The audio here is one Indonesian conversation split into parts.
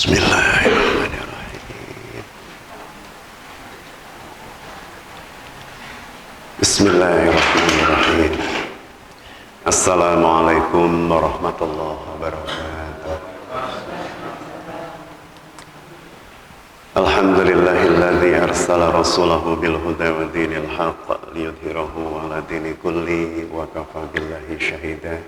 Bismillahirrahmanirrahim. Bismillahirrahmanirrahim. Assalamualaikum warahmatullahi wabarakatuh. Alhamdulillahilladzi arsala rasulahu bil huda wa dinil haqq liyudhhirahu 'ala dini kulli wa kafa billahi syahida.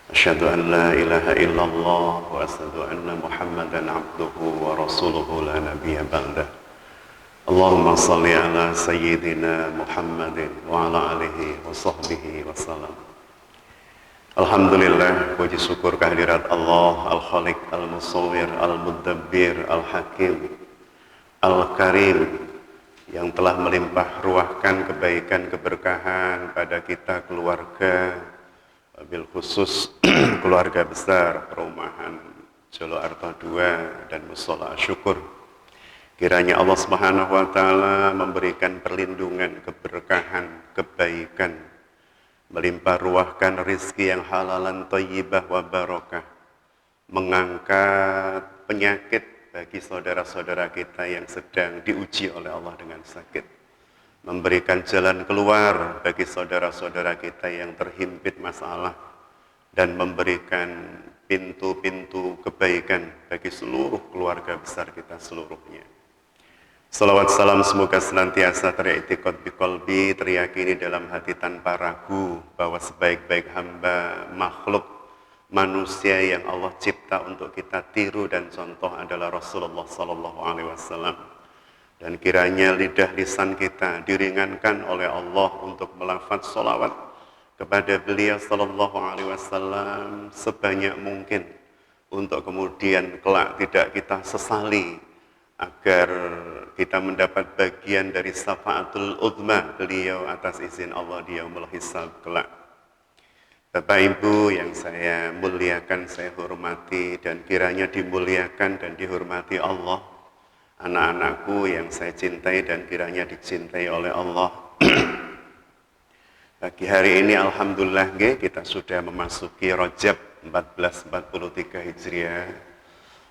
Asyhadu an la ilaha illallah wa asyhadu anna Muhammadan abduhu wa rasuluhu la nabiyya ba'dah. Allahumma salli ala sayyidina Muhammadin wa ala alihi wa sahbihi wa salam. Alhamdulillah, puji syukur kehadirat Allah Al-Khaliq, Al-Musawwir, Al-Mudabbir, Al-Hakim, Al-Karim yang telah melimpah ruahkan kebaikan keberkahan pada kita keluarga, wabil khusus keluarga besar perumahan Jolo Arto II dan Musola Syukur. Kiranya Allah Subhanahu wa taala memberikan perlindungan, keberkahan, kebaikan, melimpah ruahkan rizki yang halalan thayyibah wa barakah, mengangkat penyakit bagi saudara-saudara kita yang sedang diuji oleh Allah dengan sakit, memberikan jalan keluar bagi saudara-saudara kita yang terhimpit masalah, dan memberikan pintu-pintu kebaikan bagi seluruh keluarga besar kita seluruhnya. Salawat salam semoga senantiasa teri'tiqad biqalbi, teriyakini dalam hati tanpa ragu bahwa sebaik-baik hamba makhluk manusia yang Allah cipta untuk kita tiru dan contoh adalah Rasulullah sallallahu alaihi wasallam. Dan kiranya lidah lisan kita diringankan oleh Allah untuk melafaz salawat kepada beliau sallallahu alaihi wasallam sebanyak mungkin, untuk kemudian kelak tidak kita sesali, agar kita mendapat bagian dari syafaatul uzma beliau atas izin Allah di yaumul hisab kelak. Bapak Ibu yang saya muliakan, saya hormati, dan kiranya dimuliakan dan dihormati Allah, anak-anakku yang saya cintai dan kiranya dicintai oleh Allah. Pagi hari ini alhamdulillah kita sudah memasuki Rajab 1443 Hijriah,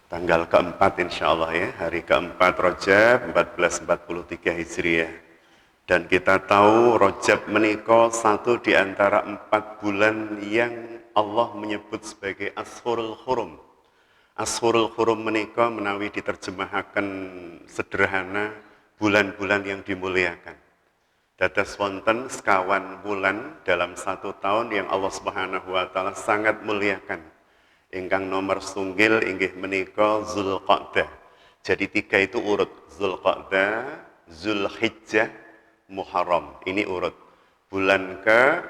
tanggal keempat insya Allah ya, hari keempat Rajab 1443 Hijriah. Dan kita tahu Rajab menika satu di antara 4 bulan yang Allah menyebut sebagai Ashurul Hurum. Ashurul Hurum menika menawi diterjemahkan sederhana, bulan-bulan yang dimuliakan. Dados wonten sekawan bulan dalam 1 tahun yang Allah Subhanahu wa taala sangat muliakan. Ingkang nomor sunggil inggih menika Zulqa'dah. Jadi 3 itu urut, Zulqa'dah, Zulhijjah, Muharram. Ini urut. Bulan ke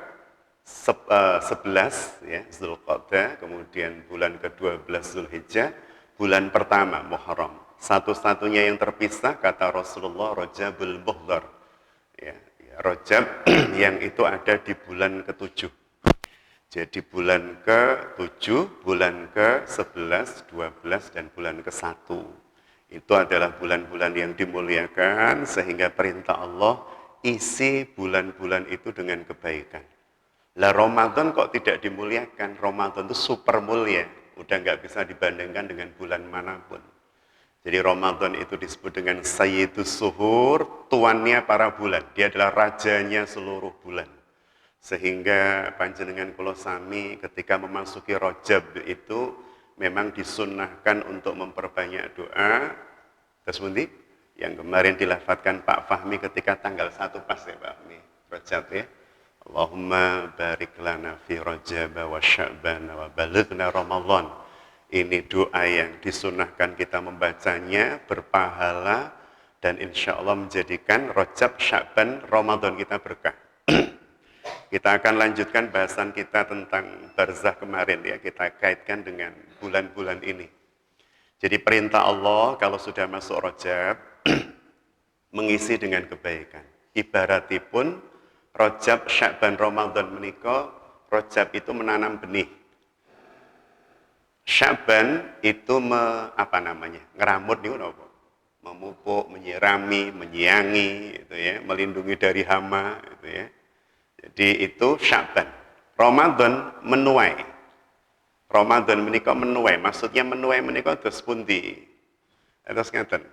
11 ya, Zulqa'dah, kemudian bulan ke-12 Zulhijjah, bulan pertama Muharram. Satu-satunya yang terpisah kata Rasulullah Rajabul Muhdhar. Ya, Rajab yang itu ada di bulan ke-7. Jadi bulan ke-7, bulan ke-11, 12, dan bulan ke-1. Itu adalah bulan-bulan yang dimuliakan, sehingga perintah Allah isi bulan-bulan itu dengan kebaikan. Lah Ramadan kok tidak dimuliakan? Ramadan itu super mulia, udah nggak bisa dibandingkan dengan bulan manapun. Jadi Ramadan itu disebut dengan Sayyidus Suhur, tuannya para bulan. Dia adalah rajanya seluruh bulan. Sehingga panjenengan kula sami ketika memasuki Rajab itu memang disunnahkan untuk memperbanyak doa. Terus pundi? Yang kemarin dilafadzkan Pak Fahmi ketika tanggal 1 pas ya Pak Fahmi, Rajab ya. Allahumma barik lana fi Rajab wa Sya'ban wa balighna Ramadan. Ini doa yang disunnahkan kita membacanya, berpahala, dan insya Allah menjadikan Rajab, Sya'ban, Ramadan kita berkah. Kita akan lanjutkan bahasan kita tentang barzah kemarin ya, kita kaitkan dengan bulan-bulan ini. Jadi perintah Allah kalau sudah masuk Rajab mengisi dengan kebaikan. Ibaratipun Rajab, Sya'ban, Ramadan menika, Rajab itu menanam benih. Sya'ban itu ngeramut niku napa? Memupuk, menyirami, menyiangi gitu ya, melindungi dari hama gitu ya. Jadi itu Sya'ban. Ramadan menuai. Ramadan menika menuai, maksudnya menuai menika terus pundi? Terus ngeten.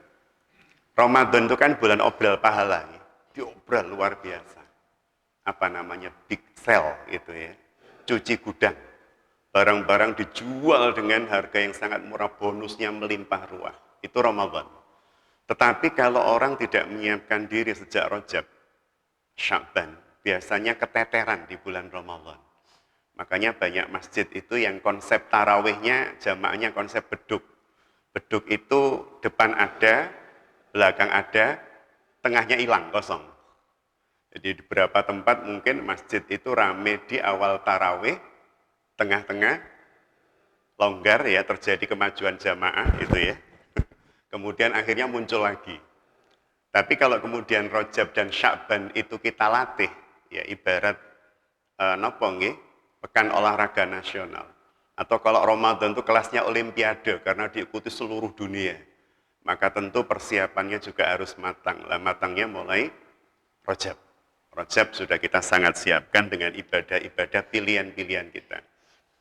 Ramadan itu kan bulan obral pahala, diobral luar biasa. Apa namanya? Big sale itu ya. Cuci gudang. Barang-barang dijual dengan harga yang sangat murah, bonusnya melimpah ruah. Itu Ramadan. Tetapi kalau orang tidak menyiapkan diri sejak Rajab, Sya'ban, biasanya keteteran di bulan Ramadan. Makanya banyak masjid itu yang konsep tarawihnya, jamaahnya konsep beduk. Beduk itu depan ada, belakang ada, tengahnya hilang, kosong. Jadi di beberapa tempat mungkin masjid itu rame di awal tarawih, tengah-tengah longgar ya, terjadi kemajuan jamaah itu ya. Kemudian akhirnya muncul lagi. Tapi kalau kemudian Rajab dan Sya'ban itu kita latih, ya ibarat nopo nggih, pekan olahraga nasional. Atau kalau Ramadan itu kelasnya olimpiade karena diikuti seluruh dunia. Maka tentu persiapannya juga harus matang. Lah matangnya mulai Rajab. Rajab sudah kita sangat siapkan dengan ibadah-ibadah pilihan-pilihan kita.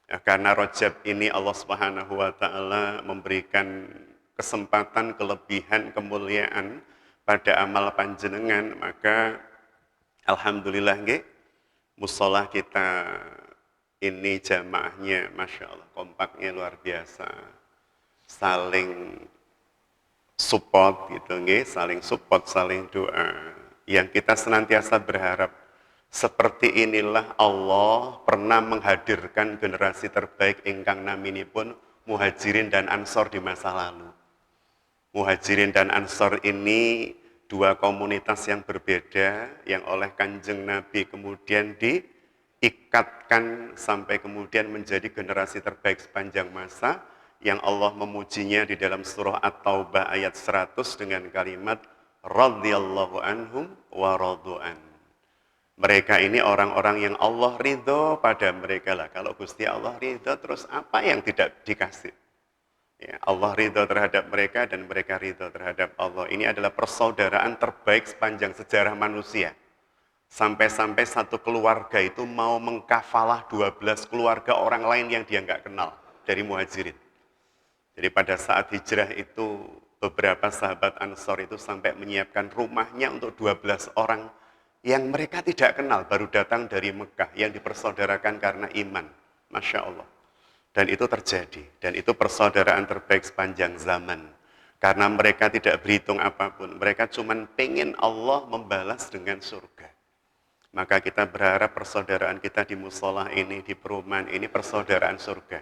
Ya, karena Rajab ini Allah Subhanahu wa taala memberikan kesempatan, kelebihan, kemuliaan pada amal panjenengan, maka alhamdulillah nggih, musola kita ini jamaahnya Masya Allah, kompaknya luar biasa, saling support gitu nggih, saling support, saling doa. Yang kita senantiasa berharap seperti inilah Allah pernah menghadirkan generasi terbaik ingkang naminipun Muhajirin dan Ansor di masa lalu. Muhajirin dan Ansor ini dua komunitas yang berbeda yang oleh Kanjeng Nabi kemudian diikatkan sampai kemudian menjadi generasi terbaik sepanjang masa yang Allah memujinya di dalam surah At-Taubah ayat 100 dengan kalimat radhiyallahu anhum wa radu'an. Mereka ini orang-orang yang Allah ridho pada mereka lah. Kalau Gusti Allah ridho, terus apa yang tidak dikasih? Ya, Allah ridho terhadap mereka dan mereka ridho terhadap Allah. Ini adalah persaudaraan terbaik sepanjang sejarah manusia. Sampai-sampai satu keluarga itu mau mengkafalah 12 keluarga orang lain yang dia nggak kenal dari Muhajirin. Jadi pada saat hijrah itu beberapa sahabat Ansor itu sampai menyiapkan rumahnya untuk 12 orang yang mereka tidak kenal, baru datang dari Mekah, yang dipersaudarakan karena iman. Masya Allah. Dan itu terjadi, dan itu persaudaraan terbaik sepanjang zaman. Karena mereka tidak berhitung apapun, mereka cuma pengen Allah membalas dengan surga. Maka kita berharap persaudaraan kita di musola ini, di perumahan ini, persaudaraan surga.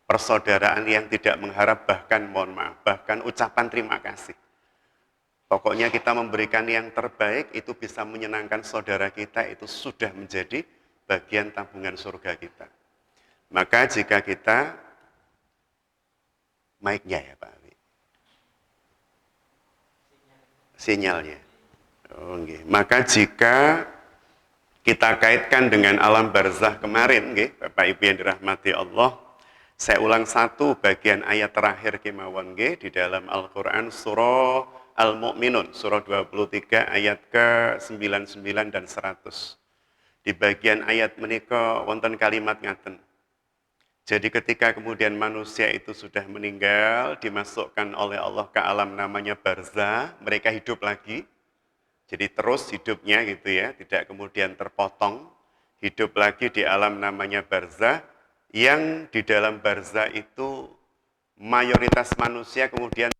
Persaudaraan yang tidak mengharap bahkan mohon maaf, bahkan ucapan terima kasih. Pokoknya kita memberikan yang terbaik, itu bisa menyenangkan saudara kita, itu sudah menjadi bagian tabungan surga kita. Maka jika kita, mic-nya ya Pak Ali, sinyalnya. Oh, okay. Maka jika kita kaitkan dengan alam barzah kemarin, okay, Bapak Ibu yang dirahmati Allah, saya ulang satu bagian ayat terakhir kemawon okay, di dalam Al-Quran surah Al-Mu'minun, surah 23 ayat ke-99 dan 100. Di bagian ayat menika wonten kalimat ngaten. Jadi ketika kemudian manusia itu sudah meninggal, dimasukkan oleh Allah ke alam namanya barzah, mereka hidup lagi. Jadi terus hidupnya gitu ya, tidak kemudian terpotong. Hidup lagi di alam namanya barzah, yang di dalam barzah itu mayoritas manusia kemudian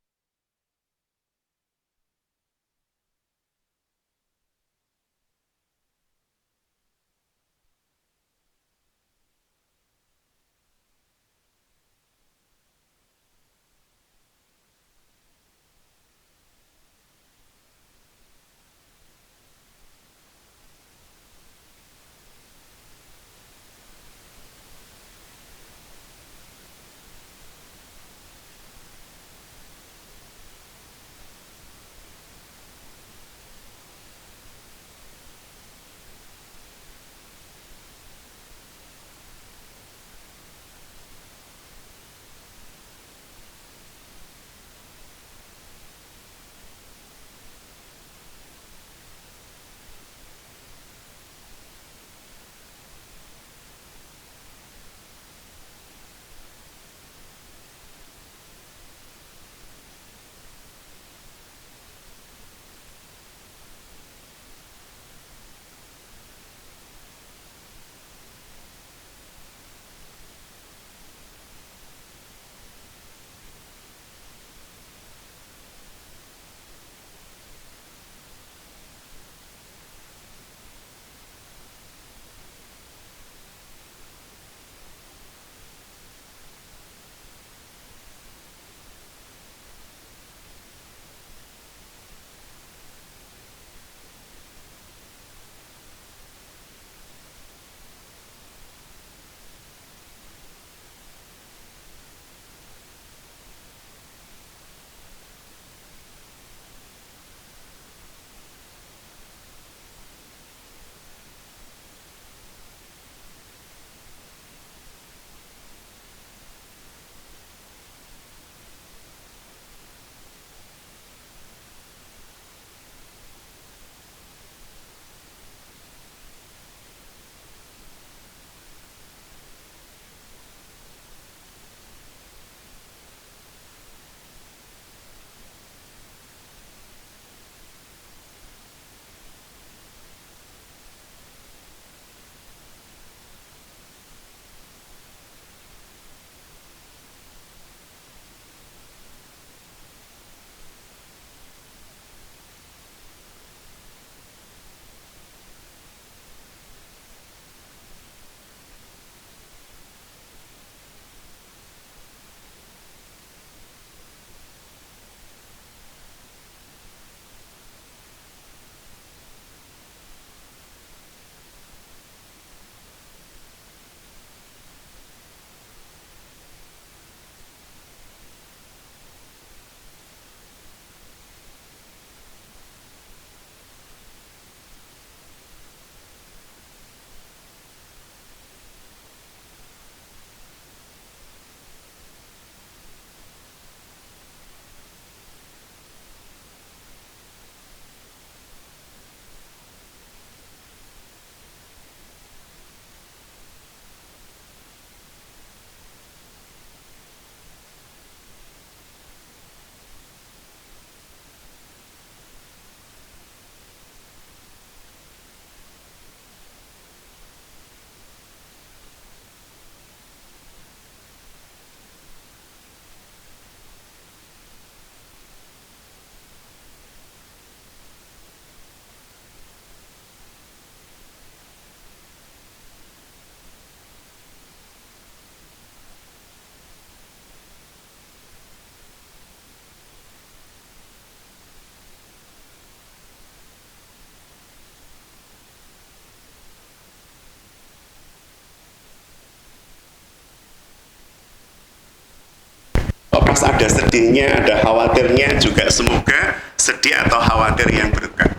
pas ada sedihnya, ada khawatirnya juga semoga sedih atau khawatir yang berkah.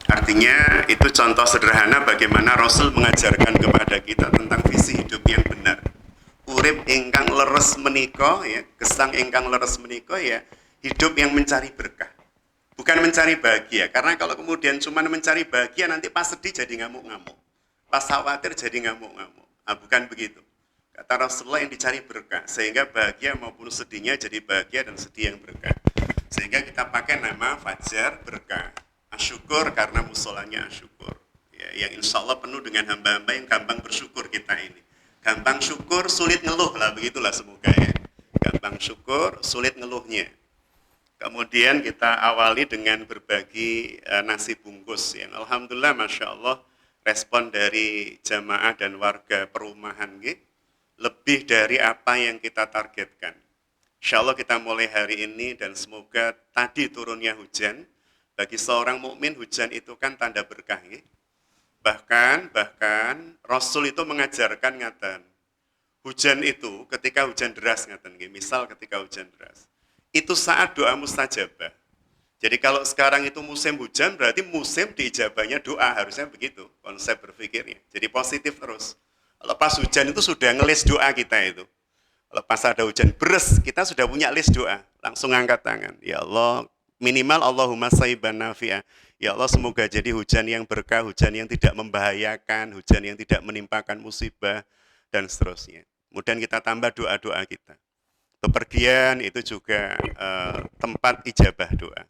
Artinya itu contoh sederhana bagaimana Rasul mengajarkan kepada kita tentang visi hidup yang benar. Urip ingkang leres menika ya, gesang ingkang leres menika ya, hidup yang mencari berkah. Bukan mencari bahagia, karena kalau kemudian cuma mencari bahagia nanti pas sedih jadi ngamuk-ngamuk. Pas khawatir jadi ngamuk-ngamuk. Nah, bukan begitu. Kata Rasulullah yang dicari berkah, sehingga bahagia maupun sedihnya jadi bahagia dan sedih yang berkah. Sehingga kita pakai nama Fajar Berkah. Asyukur karena musolanya asyukur. Ya, yang insya Allah penuh dengan hamba-hamba yang gampang bersyukur kita ini. Gampang syukur, sulit ngeluh lah, begitulah semoga ya. Gampang syukur, sulit ngeluhnya. Kemudian kita awali dengan berbagi nasi bungkus yang alhamdulillah masya Allah respon dari jamaah dan warga perumahan lebih dari apa yang kita targetkan. Insya Allah kita mulai hari ini dan semoga tadi turunnya hujan. Bagi seorang mukmin hujan itu kan tanda berkah. Bahkan Rasul itu mengajarkan ngaten. Hujan itu ketika hujan deras ngaten, misal ketika hujan deras. Itu saat doa mustajabah. Jadi kalau sekarang itu musim hujan berarti musim diijabahnya doa, harusnya begitu konsep berpikirnya. Jadi positif terus. Kalau pas hujan itu sudah ngelis doa kita itu. Kalau pas ada hujan beres, kita sudah punya list doa. Langsung angkat tangan. Ya Allah, minimal Allahumma sayyiban nafi'ah. Ya Allah semoga jadi hujan yang berkah, hujan yang tidak membahayakan, hujan yang tidak menimpakan musibah, dan seterusnya. Kemudian kita tambah doa-doa kita. Bepergian itu juga tempat ijabah doa.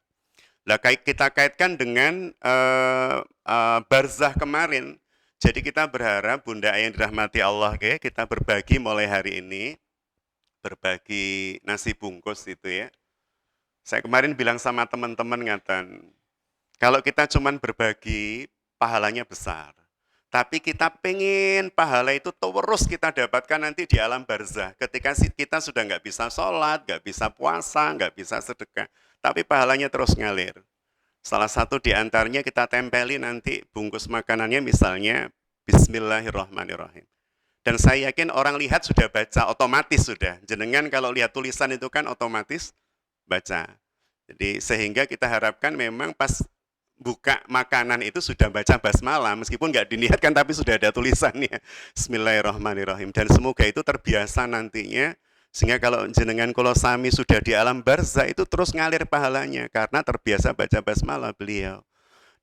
Nah, kita kaitkan dengan barzah kemarin. Jadi kita berharap Bunda yang dirahmati Allah, kita berbagi mulai hari ini, berbagi nasi bungkus itu ya. Saya kemarin bilang sama teman-teman ngaten, kalau kita cuman berbagi, pahalanya besar. Tapi kita pengen pahala itu terus kita dapatkan nanti di alam barzah. Ketika kita sudah nggak bisa sholat, nggak bisa puasa, nggak bisa sedekah. Tapi pahalanya terus ngalir. Salah satu di antaranya kita tempeli nanti bungkus makanannya misalnya Bismillahirrahmanirrahim. Dan saya yakin orang lihat sudah baca, otomatis sudah. Jenengan kalau lihat tulisan itu kan otomatis baca. Jadi sehingga kita harapkan memang pas buka makanan itu sudah baca basmalah, meskipun nggak diniatkan tapi sudah ada tulisannya. Bismillahirrahmanirrahim. Dan semoga itu terbiasa nantinya, sehingga kalau jenengan kulo sami sudah di alam barzah itu terus ngalir pahalanya, karena terbiasa baca basmalah beliau.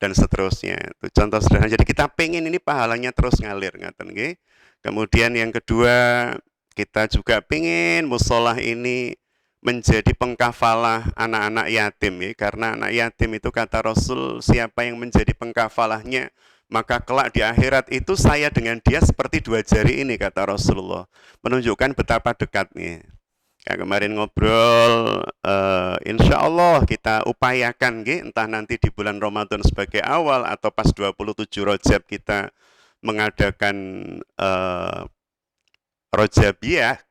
Dan seterusnya. Itu contoh sederhana. Jadi kita pengen ini pahalanya terus ngalir. Ngaten, nggih. Kemudian yang kedua, kita juga pengen musolah ini menjadi pengkafalah anak-anak yatim ya, karena anak yatim itu kata Rasul siapa yang menjadi pengkafalahnya maka kelak di akhirat itu saya dengan dia seperti dua jari ini kata Rasulullah, menunjukkan betapa dekatnya. Kayak kemarin ngobrol, insya Allah kita upayakan entah nanti di bulan Ramadan sebagai awal atau pas 27 Rajab kita mengadakan Rajabiyah,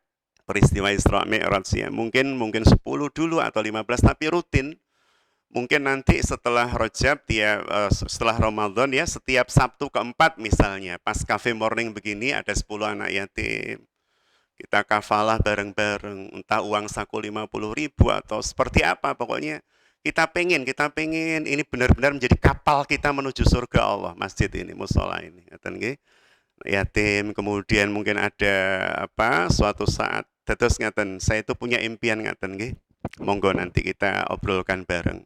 peristiwa Isra Mi'raj ya. Mungkin 10 dulu atau 15 tapi rutin. Mungkin nanti setelah Rajab setelah Ramadan ya, setiap Sabtu keempat misalnya, pas cafe morning begini ada 10 anak yatim. Kita kafalah bareng-bareng, entah uang saku 50.000 atau seperti apa, pokoknya kita pengen ini benar-benar menjadi kapal kita menuju surga Allah, masjid ini, musola ini. Yatim, kemudian mungkin ada suatu saat terus ngaten, saya itu punya impian ngaten nggih. Monggo nanti kita obrolkan bareng.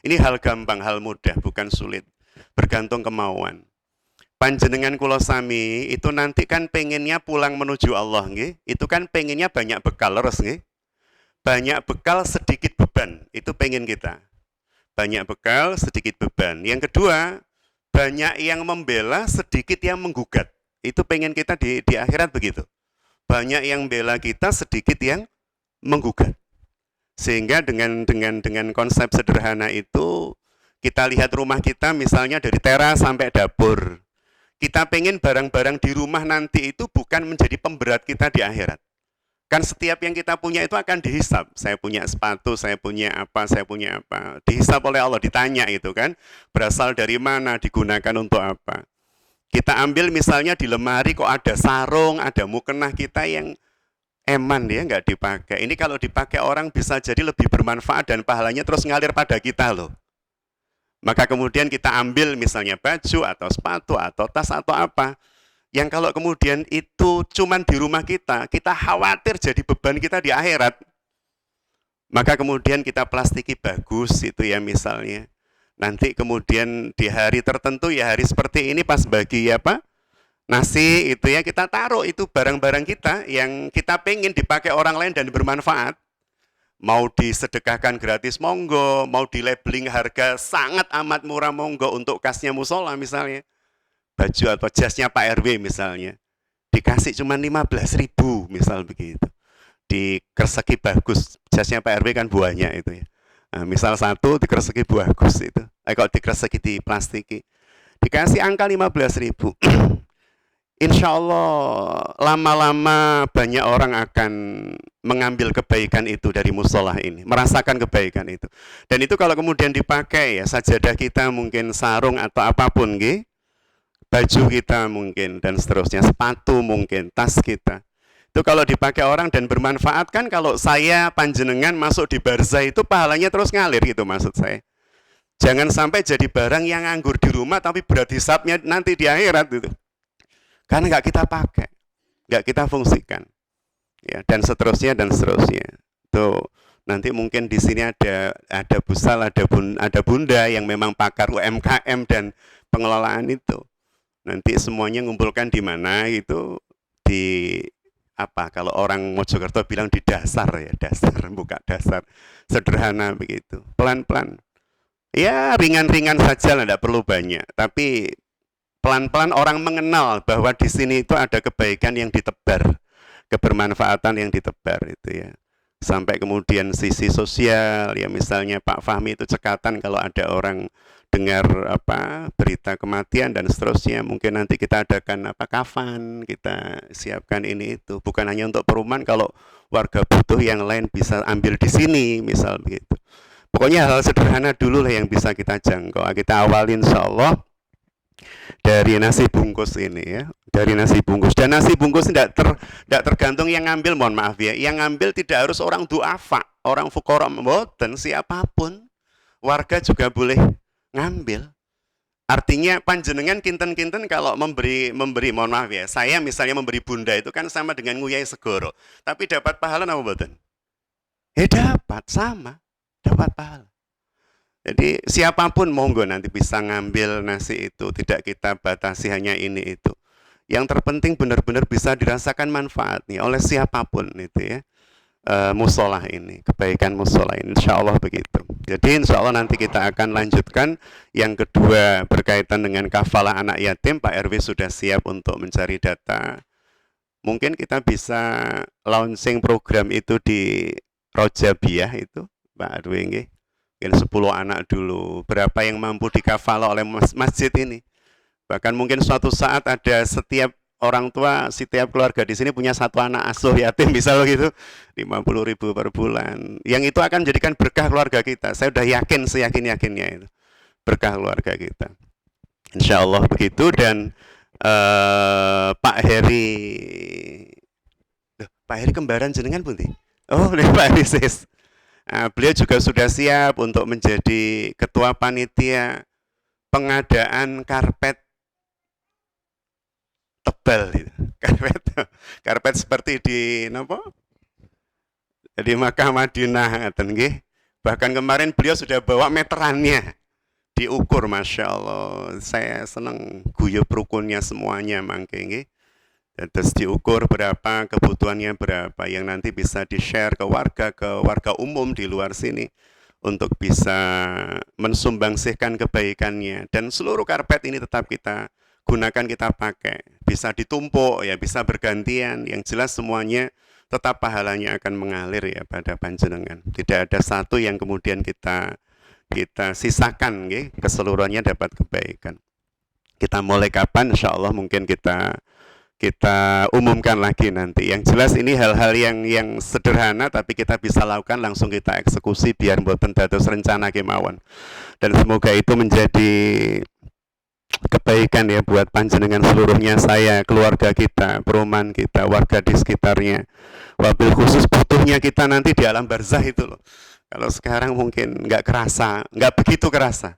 Ini hal gampang, hal mudah, bukan sulit. Bergantung kemauan. Panjenengan kula sami itu nanti kan pengennya pulang menuju Allah nggih. Itu kan pengennya banyak bekal leres nggih. Banyak bekal sedikit beban, itu pengen kita. Banyak bekal sedikit beban. Yang kedua, banyak yang membela sedikit yang menggugat. Itu pengen kita di akhirat begitu. Banyak yang bela kita, sedikit yang menggugat. Sehingga dengan konsep sederhana itu, kita lihat rumah kita misalnya dari teras sampai dapur. Kita pengen barang-barang di rumah nanti itu bukan menjadi pemberat kita di akhirat. Kan setiap yang kita punya itu akan dihisab. Saya punya sepatu, saya punya apa. Dihisab oleh Allah, ditanya itu kan. Berasal dari mana, digunakan untuk apa. Kita ambil misalnya di lemari kok ada sarung, ada mukena kita yang eman dia nggak dipakai. Ini kalau dipakai orang bisa jadi lebih bermanfaat dan pahalanya terus ngalir pada kita loh. Maka kemudian kita ambil misalnya baju atau sepatu atau tas atau apa. Yang kalau kemudian itu cuman di rumah kita khawatir jadi beban kita di akhirat. Maka kemudian kita plastiki bagus itu ya misalnya. Nanti kemudian di hari tertentu ya hari seperti ini pas bagi apa? Nasi itu ya kita taruh itu barang-barang kita yang kita pengen dipakai orang lain dan bermanfaat. Mau disedekahkan gratis monggo, mau di labeling harga sangat amat murah monggo untuk kasnya musola misalnya. Baju atau jasnya Pak RW misalnya. Dikasih cuma 15.000 misal begitu. Dikerseki bagus, jasnya Pak RW kan buahnya itu ya. Nah, misal satu dikerseki bagus itu. Kalau dikerseki di plastiki. Dikasih angka 15.000. Insya Allah lama-lama banyak orang akan mengambil kebaikan itu dari musola ini, merasakan kebaikan itu. Dan itu kalau kemudian dipakai ya sajadah kita mungkin sarung atau apapun, baju kita mungkin dan seterusnya, sepatu mungkin, tas kita. Itu kalau dipakai orang dan bermanfaat kan kalau saya panjenengan masuk di barzah itu pahalanya terus ngalir gitu maksud saya. Jangan sampai jadi barang yang nganggur di rumah tapi berat hisapnya nanti di akhirat gitu. Karena nggak kita pakai, nggak kita fungsikan, ya dan seterusnya dan seterusnya. Tuh nanti mungkin di sini ada Busal, ada Bunda yang memang pakar UMKM dan pengelolaan itu. Nanti semuanya ngumpulkan di mana itu di apa? Kalau orang Mojokerto bilang di dasar ya, dasar buka dasar, sederhana begitu, pelan-pelan. Ya ringan-ringan saja lah, tidak perlu banyak, tapi pelan-pelan orang mengenal bahwa di sini itu ada kebaikan yang ditebar, kebermanfaatan yang ditebar itu ya. Sampai kemudian sisi sosial ya misalnya Pak Fahmi itu cekatan kalau ada orang dengar apa berita kematian dan seterusnya, mungkin nanti kita adakan apa kafan, kita siapkan ini itu. Bukan hanya untuk perumahan, kalau warga butuh yang lain bisa ambil di sini misal begitu. Pokoknya hal sederhana dulu lah yang bisa kita jangkau. Kita awalin insya Allah dari nasi bungkus ini ya, dari nasi bungkus. Dan nasi bungkus tidak tergantung yang ngambil, mohon maaf ya, yang ngambil tidak harus orang duafa, orang fuqara, mboten, siapapun warga juga boleh ngambil. Artinya panjenengan kinten-kinten kalau memberi, mohon maaf ya, saya misalnya memberi bunda itu kan sama dengan nguyai segoro, tapi dapat pahala apa mboten? Dapat, sama, dapat pahala. Jadi siapapun monggo nanti bisa ngambil nasi itu, tidak kita batasi hanya ini itu. Yang terpenting benar-benar bisa dirasakan manfaatnya oleh siapapun itu ya. Musola ini, kebaikan musola ini, insya Allah begitu. Jadi insya Allah nanti kita akan lanjutkan. Yang kedua berkaitan dengan kafalah anak yatim, Pak RW sudah siap untuk mencari data. Mungkin kita bisa launching program itu di Rojabiah itu, Pak RW nggih. Mungkin 10 anak dulu, berapa yang mampu dikafalah oleh masjid ini. Bahkan mungkin suatu saat ada setiap orang tua, setiap keluarga di sini punya satu anak asuh yatim, misal gitu, 50.000 per bulan. Yang itu akan menjadikan berkah keluarga kita. Saya sudah yakin, seyakin-yakinnya itu. Berkah keluarga kita. Insya Allah begitu. Dan Pak Heri, Pak Heri kembaran jenengan pun nih. Oh, Pak Heri sis. Nah, beliau juga sudah siap untuk menjadi ketua panitia pengadaan karpet tebal gitu. Karpet seperti di di Makkah Madinah nggih. Bahkan kemarin beliau sudah bawa meterannya, diukur, masya Allah. Saya senang guyub rukunnya semuanya mangke nggih. Terus diukur berapa, kebutuhannya berapa, yang nanti bisa di-share ke warga umum di luar sini untuk bisa mensumbangsihkan kebaikannya. Dan seluruh karpet ini tetap kita gunakan, kita pakai. Bisa ditumpuk ya, bisa bergantian. Yang jelas semuanya tetap pahalanya akan mengalir ya pada panjenengan. Tidak ada satu yang kemudian kita sisakan, keseluruhannya dapat kebaikan. Kita mulai kapan? Insya Allah mungkin kita umumkan lagi nanti. Yang jelas ini hal-hal yang sederhana tapi kita bisa lakukan, langsung kita eksekusi biar mboten dados rencana kemawon. Dan semoga itu menjadi kebaikan ya buat panjenengan seluruhnya, saya, keluarga kita, perumahan kita, warga di sekitarnya. Wabil khusus butuhnya kita nanti di alam barzah itu loh. Kalau sekarang mungkin nggak kerasa, nggak begitu kerasa.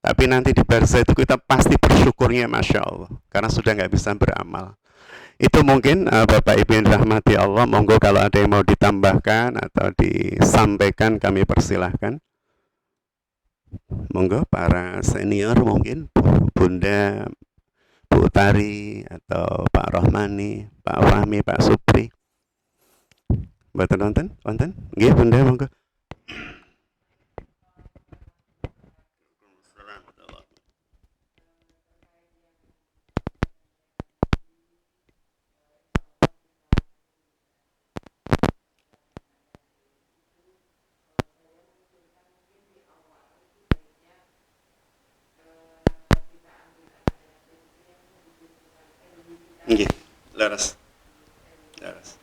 Tapi nanti di barzah itu kita pasti bersyukurnya Masya Allah. Karena sudah nggak bisa beramal. Itu mungkin Bapak Ibu yang dirahmati Allah. Monggo kalau ada yang mau ditambahkan atau disampaikan kami persilahkan. Monggo para senior mungkin Bunda Bu Tari atau Pak Rohmani, Pak Fahmi, Pak Supri. Mboten wonten? Wonten? Nggih, Bunda monggo. Nggih, leres. Leres.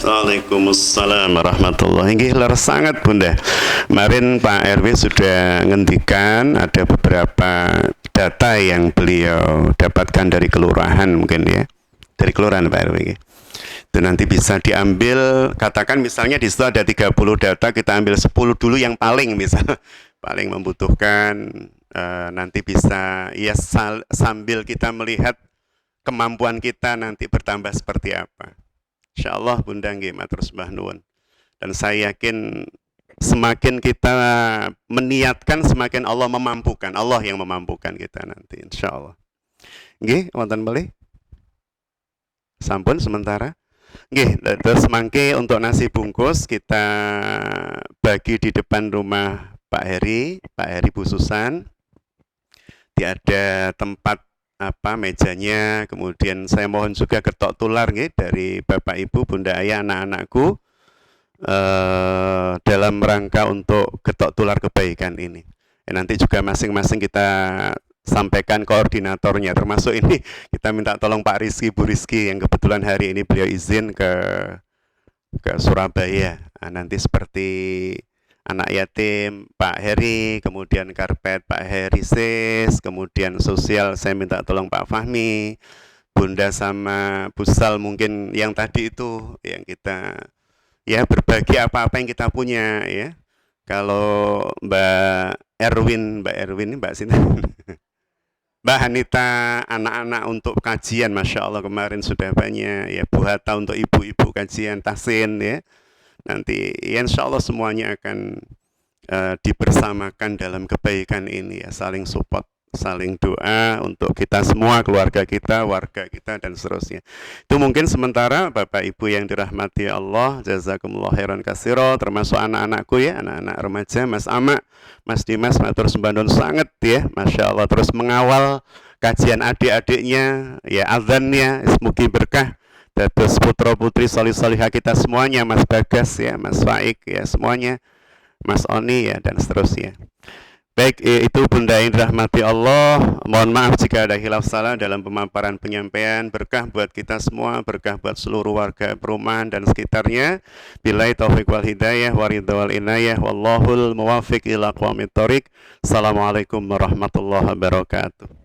Waalaikumsalam warahmatullahi wabarakatuh. Sangat Bunda. Kemarin Pak Erwin sudah ngendikan ada beberapa data yang beliau dapatkan dari kelurahan mungkin ya. Dari kelurahan Pak Erwin. Itu nanti bisa diambil, katakan misalnya di situ ada 30 data, kita ambil 10 dulu yang paling misal paling membutuhkan, nanti bisa ya sambil kita melihat kemampuan kita nanti bertambah seperti apa. Insya Allah Bunda nggih matur sembah nuwun. Dan saya yakin semakin kita meniatkan semakin Allah memampukan. Allah yang memampukan kita nanti insya Allah. Nggih, wonten malih? Sampun sementara. Nggih, terus mangke untuk nasi bungkus kita bagi di depan rumah Pak Heri Bu Susan. Ada tempat mejanya, kemudian saya mohon juga getok tular nih dari Bapak Ibu, Bunda Ayah, anak-anakku dalam rangka untuk getok tular kebaikan ini. Nanti juga masing-masing kita sampaikan koordinatornya, termasuk ini kita minta tolong Pak Rizky, Bu Rizky yang kebetulan hari ini beliau izin ke Surabaya. Nanti seperti anak yatim Pak Heri, kemudian karpet Pak Heri Sis, kemudian sosial saya minta tolong Pak Fahmi, Bunda sama Busal mungkin yang tadi itu yang kita ya berbagi apa-apa yang kita punya ya. Kalau Mbak Erwin Mbak Sinta Mbak Hanita anak-anak untuk kajian Masya Allah kemarin sudah banyak ya, Bu Hatta untuk ibu-ibu kajian Tahsin ya. Nanti ya insya Allah semuanya akan dibersamakan dalam kebaikan ini ya, saling support, saling doa untuk kita semua, keluarga kita, warga kita dan seterusnya. Itu mungkin sementara Bapak Ibu yang dirahmati Allah, jazakumullah khairan katsira, termasuk anak-anakku ya, anak-anak remaja, Mas Ama, Mas Dimas, matur sembah nuwun sangat ya, Masya Allah terus mengawal kajian adik-adiknya ya, azannya, semoga berkah. Dados putra putri solih solihah kita semuanya, Mas Bagas ya, Mas Faik ya semuanya, Mas Oni ya dan seterusnya. Baik, itu Bunda yang dirahmati Allah. Mohon maaf jika ada khilaf salah dalam pemaparan penyampaian. Berkah buat kita semua, berkah buat seluruh warga perumahan dan sekitarnya. Billahi taufiq wal hidayah wa ridha wal inayah wallahul muwafiq ila aqwamit thoriq. Assalamualaikum warahmatullahi wabarakatuh.